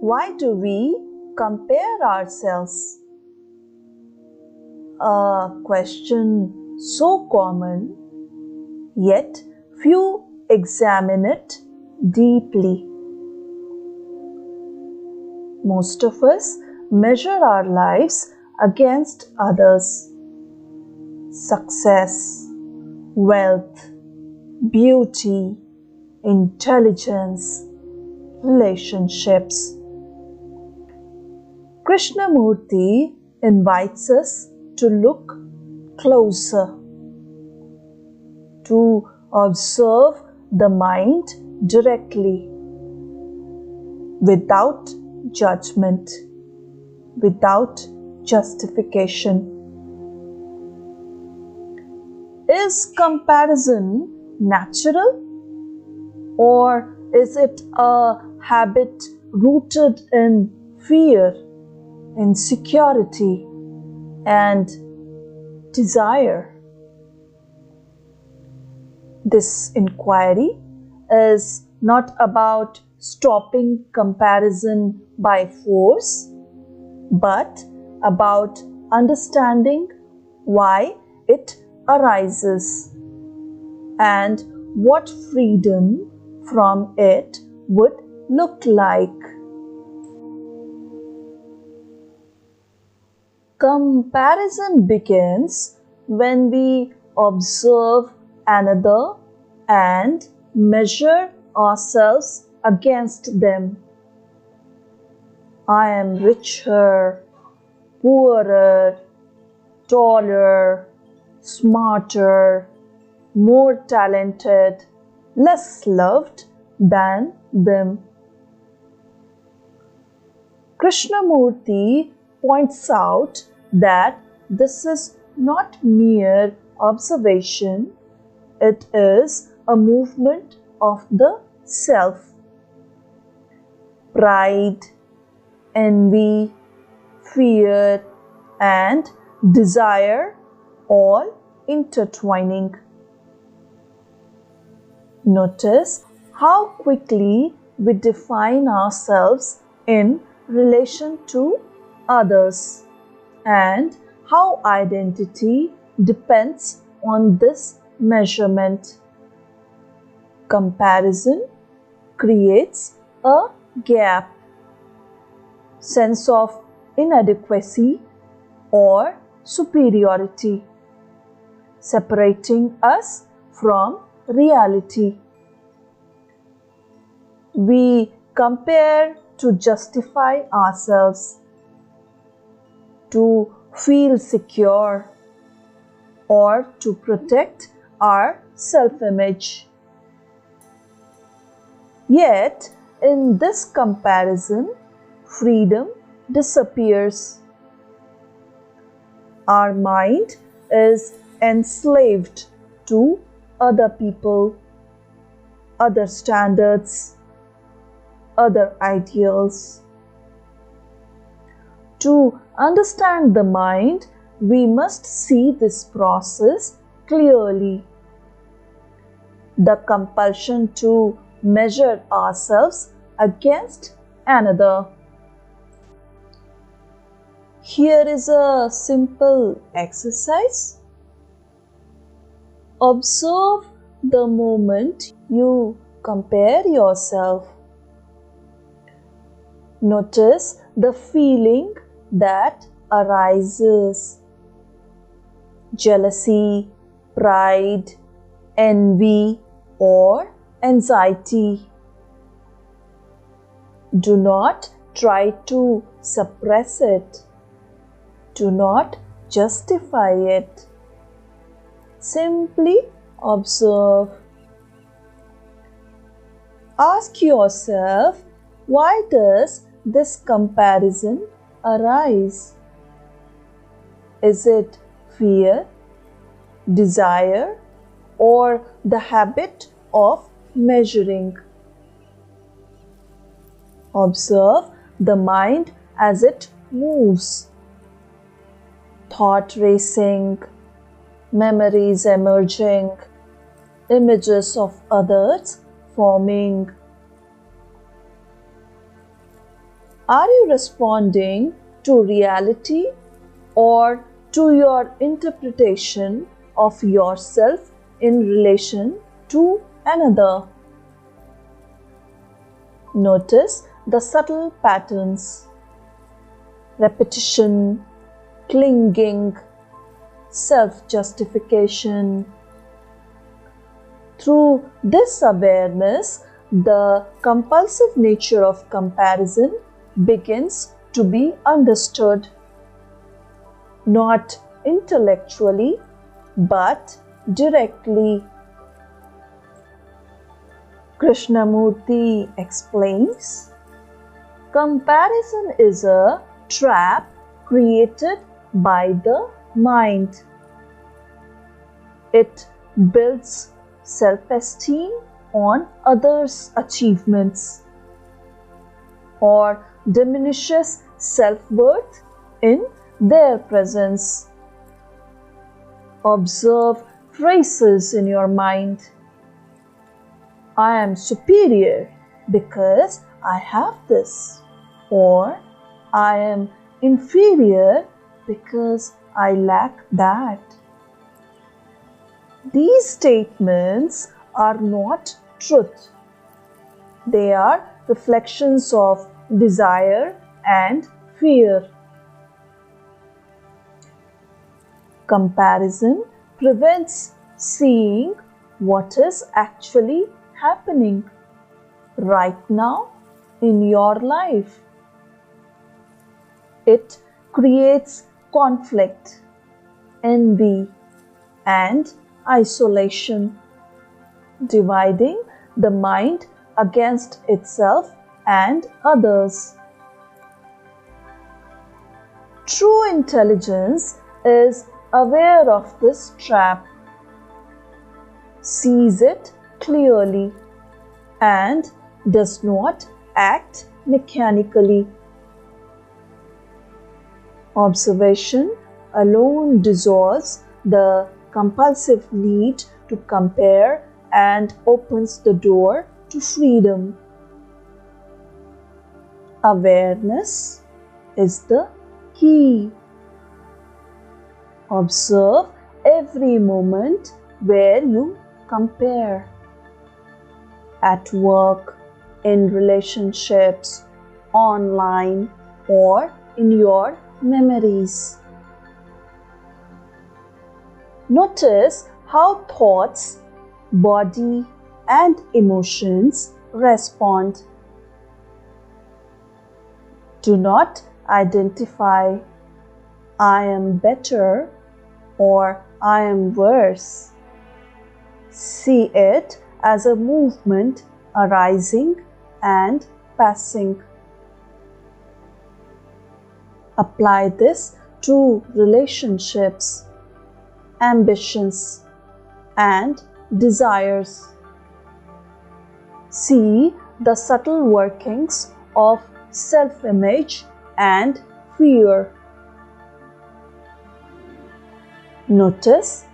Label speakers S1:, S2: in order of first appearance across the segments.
S1: Why do we compare ourselves? A question so common, yet few examine it deeply. Most of us measure our lives against others. Success, wealth, beauty, intelligence, relationships. Krishnamurti invites us to look closer, to observe the mind directly, without judgment, without justification. Is comparison natural, or is it a habit rooted in fear, insecurity, and desire? This inquiry is not about stopping comparison by force, but about understanding why it arises and what freedom from it would look like. Comparison begins when we observe another and measure ourselves against them. I am richer, poorer, taller, smarter, more talented, less loved than them. Krishnamurti points out that this is not mere observation, it is a movement of the self. Pride, envy, fear, and desire all intertwining. Notice how quickly we define ourselves in relation to others and how identity depends on this measurement. Comparison creates a gap, sense of inadequacy or superiority, separating us from reality. We compare to justify ourselves, to feel secure, or to protect our self-image. Yet, in this comparison, freedom disappears. Our mind is enslaved to other people, other standards, other ideals. To understand the mind, we must see this process clearly. The compulsion to measure ourselves against another. Here is a simple exercise. Observe the moment you compare yourself. Notice the feeling that arises. Jealousy, pride, envy, or anxiety. Do not try to suppress it. Do not justify it. Simply observe. Ask yourself, why does this comparison arise? Is it fear, desire, or the habit of measuring? Observe the mind as it moves. Thought racing, memories emerging, images of others forming. Are you responding to reality or to your interpretation of yourself in relation to another? Notice the subtle patterns: repetition, clinging, self-justification. Through this awareness, the compulsive nature of comparison begins to be understood, not intellectually but directly. Krishnamurti explains, comparison is a trap created by the mind. It builds self-esteem on others' achievements or diminishes self-worth in their presence. Observe phrases in your mind. I am superior because I have this, or I am inferior because I lack that. These statements are not truth. They are reflections of desire and fear. Comparison prevents seeing what is actually happening right now in your life. It creates conflict, envy, and isolation, dividing the mind against itself and others. True intelligence is aware of this trap, sees it clearly, and does not act mechanically. Observation alone dissolves the compulsive need to compare and opens the door to freedom. Awareness is the key. Observe every moment where you compare. At work, in relationships, online, or in your memories. Notice how thoughts, body, and emotions respond. Do not identify I am better or I am worse. See it as a movement arising and passing. Apply this to relationships, ambitions, and desires. See the subtle workings of self-image and fear. Notice,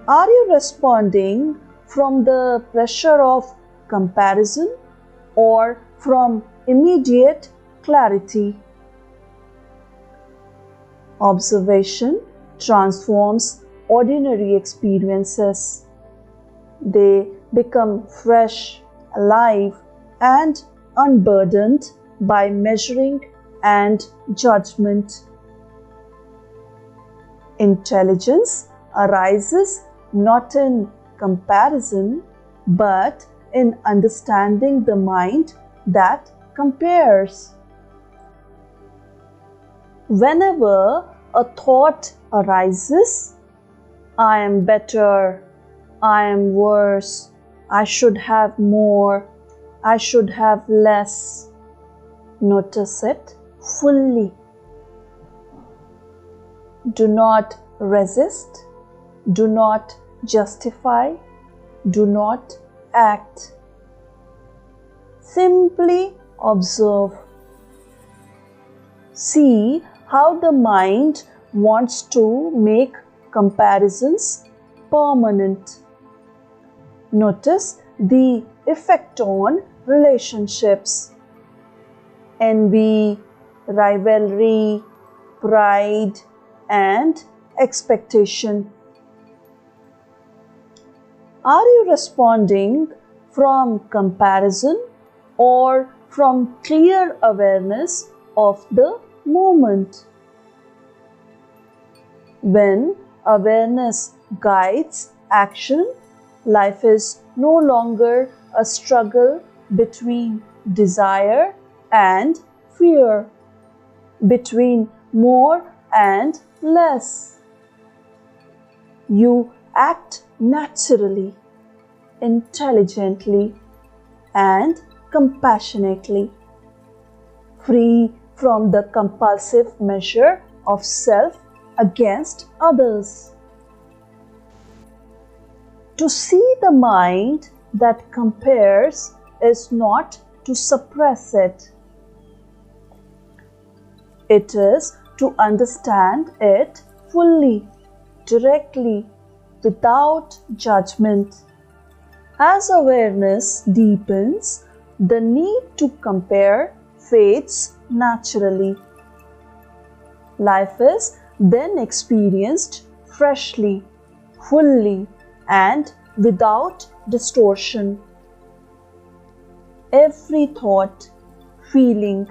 S1: are you responding from the pressure of comparison or from immediate clarity? Observation transforms ordinary experiences. They become fresh, alive, and unburdened by measuring and judgment. Intelligence arises not in comparison, but in understanding the mind that compares. Whenever a thought arises, I am better, I am worse, I should have more, I should have less. Notice it fully. Do not resist, do not justify, do not act. Simply observe. See how the mind wants to make comparisons permanent. Notice the effect on relationships. envy, rivalry, pride, and expectation. Are you responding from comparison or from clear awareness of the moment? When awareness guides action, life is no longer a struggle between desire and fear, between more and less. You act naturally, intelligently, and compassionately, free from the compulsive measure of self against others. To see the mind that compares is not to suppress it. It is to understand it fully, directly, without judgment. As awareness deepens, the need to compare fades naturally. Life is then experienced freshly, fully, and without distortion. Every thought, feeling,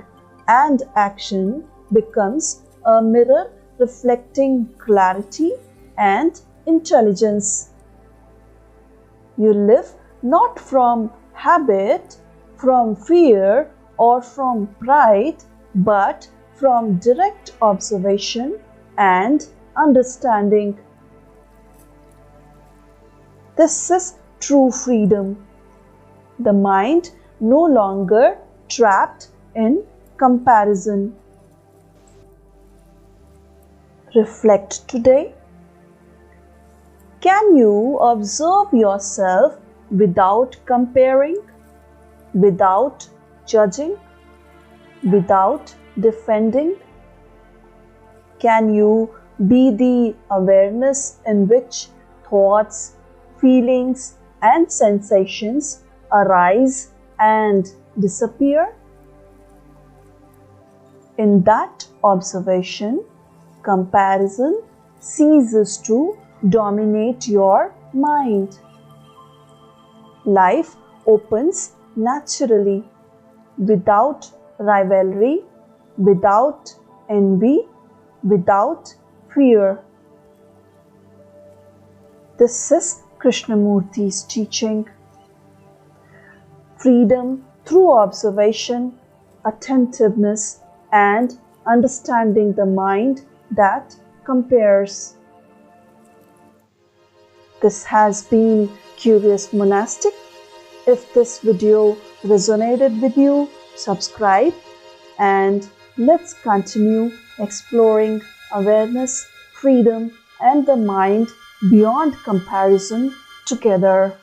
S1: and action becomes a mirror reflecting clarity and intelligence. You live not from habit, from fear, or from pride, but from direct observation and understanding. This is true freedom. The mind no longer trapped in comparison. Reflect today. Can you observe yourself without comparing, without judging, without defending? Can you be the awareness in which thoughts, feelings, and sensations arise and disappear? In that observation, comparison ceases to dominate your mind. Life opens naturally, without rivalry, without envy, without fear. This is Krishnamurti's teaching. Freedom through observation, attentiveness, and understanding the mind that compares. This has been Curious Monastic. If this video resonated with you, subscribe and let's continue exploring awareness, freedom, and the mind beyond comparison together.